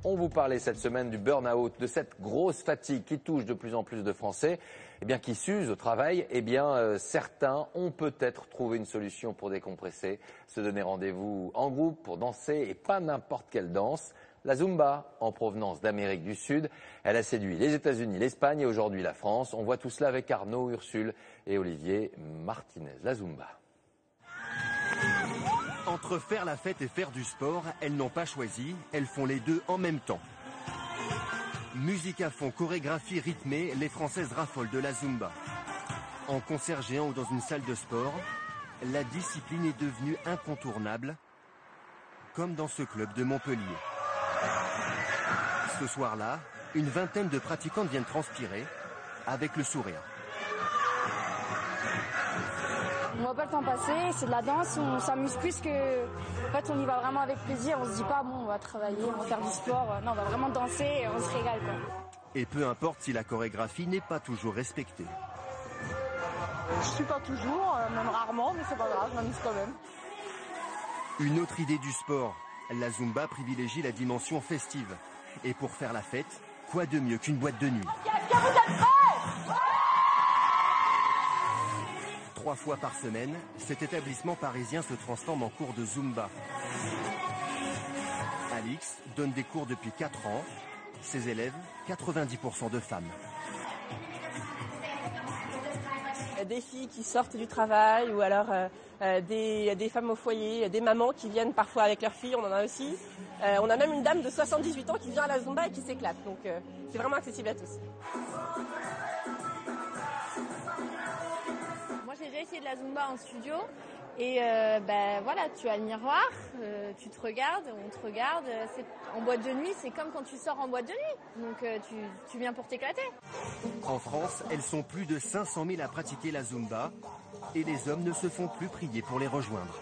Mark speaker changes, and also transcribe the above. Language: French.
Speaker 1: On vous parlait cette semaine du burn-out, de cette grosse fatigue qui touche de plus en plus de Français, qui s'usent au travail. Certains ont peut-être trouvé une solution pour décompresser, se donner rendez-vous en groupe pour danser, et pas n'importe quelle danse. La Zumba, en provenance d'Amérique du Sud, elle a séduit les États-Unis, l'Espagne et aujourd'hui la France. On voit tout cela avec Arnaud Ursule et Olivier Martinez. La Zumba.
Speaker 2: Entre faire la fête et faire du sport, elles n'ont pas choisi, elles font les deux en même temps. Musique à fond, chorégraphie rythmée, les Françaises raffolent de la Zumba. En concert géant ou dans une salle de sport, la discipline est devenue incontournable, comme dans ce club de Montpellier. Ce soir-là, une vingtaine de pratiquantes viennent transpirer avec le sourire.
Speaker 3: On voit pas le temps passer, c'est de la danse, on s'amuse plus que... En fait, on y va vraiment avec plaisir, on se dit pas, bon, on va travailler, on va faire du sport. Non, on va vraiment danser et on se régale, quoi.
Speaker 2: Et peu importe si la chorégraphie n'est pas toujours respectée.
Speaker 3: Je suis pas toujours, même rarement, mais c'est pas grave, je m'amuse quand même.
Speaker 2: Une autre idée du sport, la Zumba privilégie la dimension festive. Et pour faire la fête, quoi de mieux qu'une boîte de nuit?
Speaker 3: Est-ce que vous êtes prêts?
Speaker 2: 3 fois par semaine, cet établissement parisien se transforme en cours de Zumba. Alix donne des cours depuis 4 ans. Ses élèves, 90% de femmes.
Speaker 4: Des filles qui sortent du travail ou alors des femmes au foyer, des mamans qui viennent parfois avec leurs filles, on en a aussi. On a même une dame de 78 ans qui vient à la Zumba et qui s'éclate. Donc c'est vraiment accessible à tous.
Speaker 5: Moi j'ai déjà essayé de la Zumba en studio et voilà, tu as le miroir, tu te regardes, on te regarde. En boîte de nuit, c'est comme quand tu sors en boîte de nuit. Donc tu viens pour t'éclater.
Speaker 2: En France, elles sont plus de 500 000 à pratiquer la Zumba et les hommes ne se font plus prier pour les rejoindre.